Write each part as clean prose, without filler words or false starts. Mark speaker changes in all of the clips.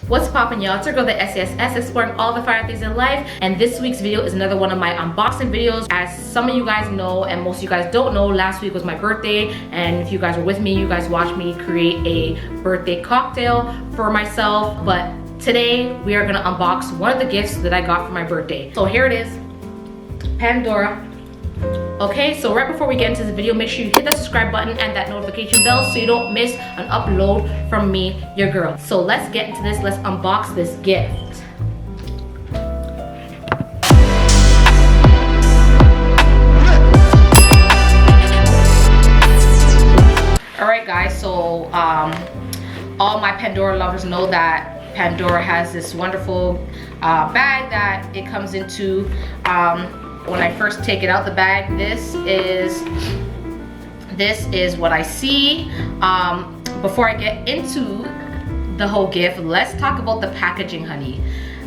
Speaker 1: What's poppin', y'all? It's your girl, the SASS, exploring all the fire things in life. And this week's video is another one of my unboxing videos. As some of you guys know, and most of you guys don't know, last week was my birthday. And if you guys were with me, you guys watched me create a birthday cocktail for myself. But today, we are gonna unbox one of the gifts that I got for my birthday. So here it is, Pandora. Okay, so right before we get into this video, make sure you hit that subscribe button and that notification bell so you don't miss an upload from me, your girl. So let's get into this. Let's unbox this gift. All right, guys, so all my Pandora lovers know that Pandora has this wonderful bag that it comes into. When I first take it out the bag, this is what I see. Before I get into the whole gift, let's talk about the packaging, honey.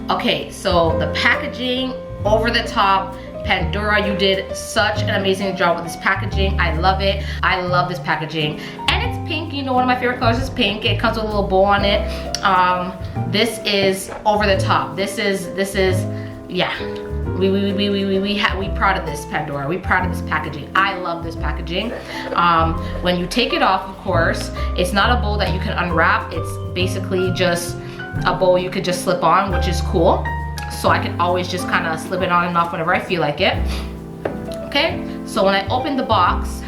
Speaker 1: Okay, so the packaging, over the top. Pandora, you did such an amazing job with this packaging. I love it. I love this packaging. And it's pink. You know, one of my favorite colors is pink. It comes with a little bow on it. This is over the top. This is yeah. We proud of this, Pandora. We proud of this packaging. I love this packaging. When you take it off, of course, it's not a bow that you can unwrap. It's basically just a bow you could just slip on, which is cool. So I can always just kind of slip it on and off whenever I feel like it. Okay, so when I open the box,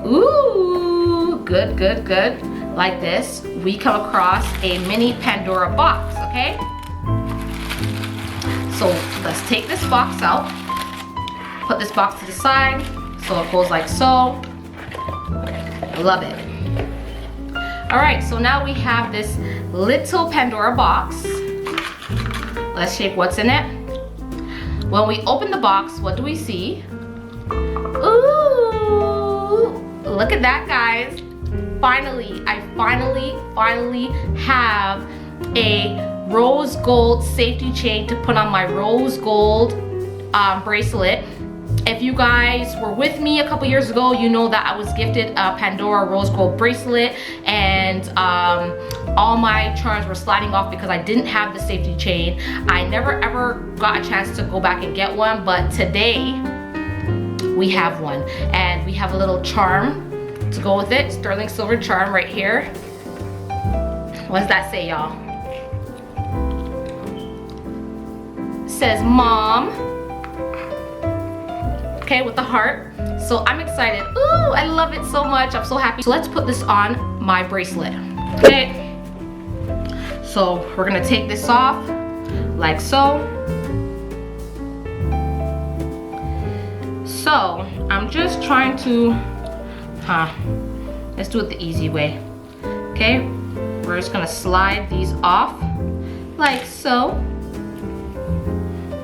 Speaker 1: ooh, good, good, good. Like this, we come across a mini Pandora box, okay? So let's take this box out, put this box to the side, so it goes like so. Love it. All right, so now we have this little Pandora box. Let's shake what's in it. When we open the box, what do we see? Ooh, look at that, guys. Finally, I finally have a rose gold safety chain to put on my rose gold bracelet. If you guys were with me a couple years ago, you know that I was gifted a Pandora rose gold bracelet, and all my charms were sliding off because I didn't have the safety chain. I never ever got a chance to go back and get one, but today we have one, and we have a little charm to go with it. Sterling silver charm right here. What does that say, y'all? Says mom, okay, with the heart. So I'm excited. Ooh, I love it so much. I'm so happy. So let's put this on my bracelet. Okay, so we're gonna take this off like so. So I'm just trying to let's do it the easy way. Okay, we're just gonna slide these off like so.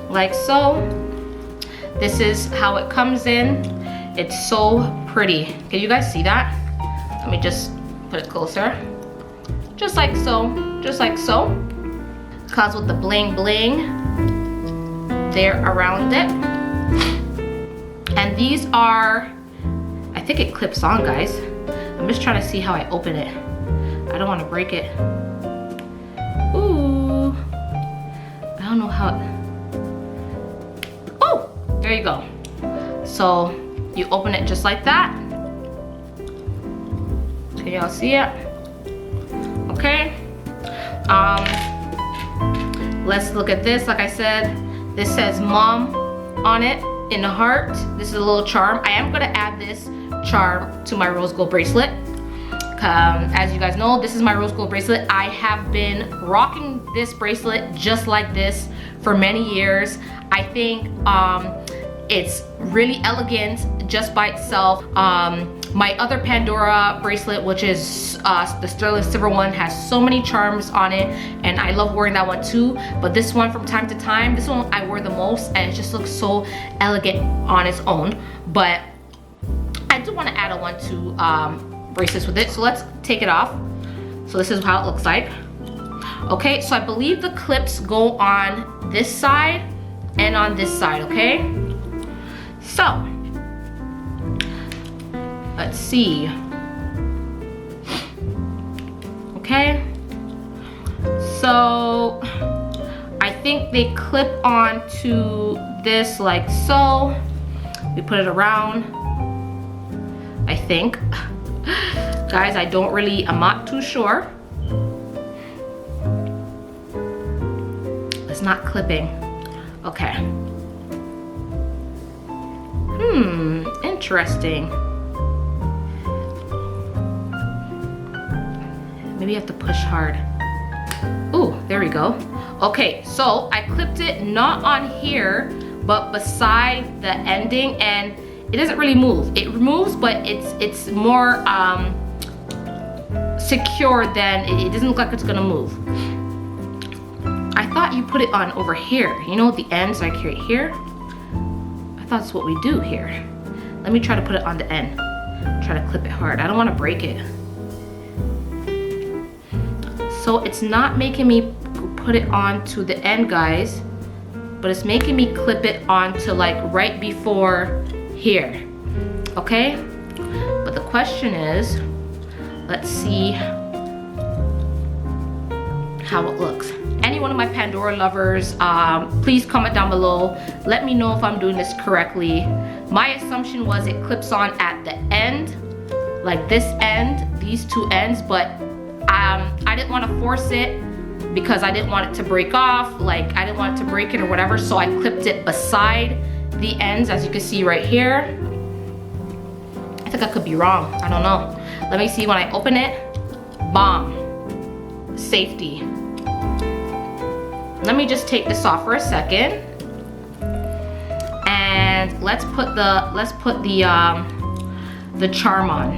Speaker 1: Like so. This is how it comes in. It's so pretty. Can you guys see that? Let me just put it closer. Just like so. Just like so. Comes with the bling bling there around it. And these are, I think it clips on, guys. I'm just trying to see how I open it. I don't want to break it. Ooh. I don't know how it, there you go. So you open it just like that. Can y'all see it? Okay. Let's look at this. Like I said, this says mom on it in the heart. This is a little charm. I am gonna add this charm to my rose gold bracelet. As you guys know, this is my rose gold bracelet. I have been rocking this bracelet just like this for many years. I think it's really elegant just by itself. My other Pandora bracelet, which is the sterling silver one, has so many charms on it, and I love wearing that one too. But this one, from time to time, this one I wear the most, and it just looks so elegant on its own. But I do want to add a 1-2 bracelets with it, so let's take it off. So this is how it looks like. Okay, so I believe the clips go on this side and on this side, okay? So, let's see. Okay, so So I think they clip on to this like so. We put it around, I think. Guys, I'm not too sure. It's not clipping. Okay. Interesting. Maybe you have to push hard. Ooh, there we go. Okay, so I clipped it not on here, but beside the ending, and it doesn't really move. It moves, but it's more secure than, it doesn't look like it's gonna move. I thought you put it on over here. You know, the ends like right here. I thought that's what we do here. Let me try to put it on the end. Try to clip it hard. I don't want to break it. So it's not making me put it on to the end, guys, but it's making me clip it onto like right before here. Okay? But the question is, let's see how it looks. Any one of my Pandora lovers, please comment down below. Let me know if I'm doing this correctly. My assumption was it clips on at the end, like this end, these two ends, but I didn't want to force it because I didn't want it to break off. Like, I didn't want it to break it or whatever, so I clipped it beside the ends, as you can see right here. I think I could be wrong. I don't know. Let me see when I open it. Bomb. Safety. Let me just take this off for a second. And let's put the charm on.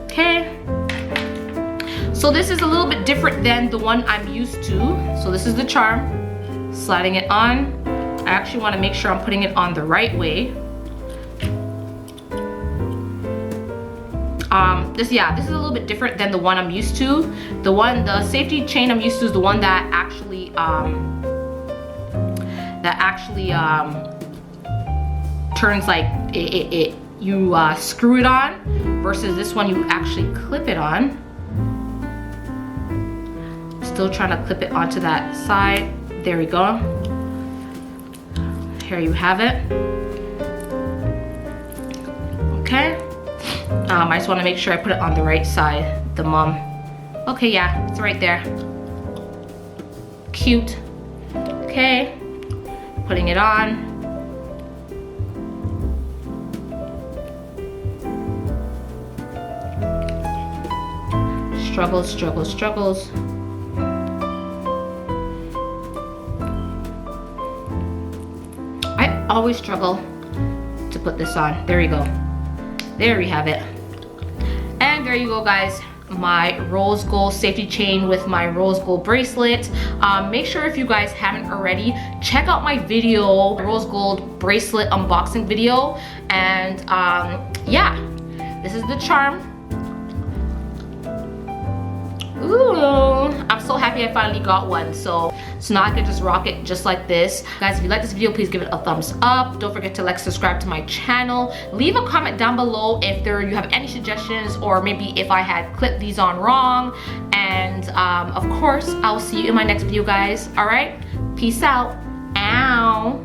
Speaker 1: Okay. So this is a little bit different than the one I'm used to. So this is the charm. Sliding it on. I actually want to make sure I'm putting it on the right way. This is a little bit different than the one I'm used to. The safety chain I'm used to is the one that actually turns like you screw it on, versus this one you actually clip it on. Still trying to clip it onto that side. There we go. Here you have it. Okay. I just want to make sure I put it on the right side, the mum. Okay, yeah, it's right there. Cute. Okay, putting it on. Struggles, struggles, struggles. I always struggle to put this on. There you go. There we have it. And there you go, guys. My rose gold safety chain with my rose gold bracelet. Make sure, if you guys haven't already, check out my video, rose gold bracelet unboxing video. And yeah, this is the charm. Ooh, I'm so happy I finally got one. So now I can just rock it just like this. Guys, if you like this video, please give it a thumbs up. Don't forget to like, subscribe to my channel. Leave a comment down below if you have any suggestions, or maybe if I had clipped these on wrong. And of course, I'll see you in my next video, guys. All right, peace out. Ow.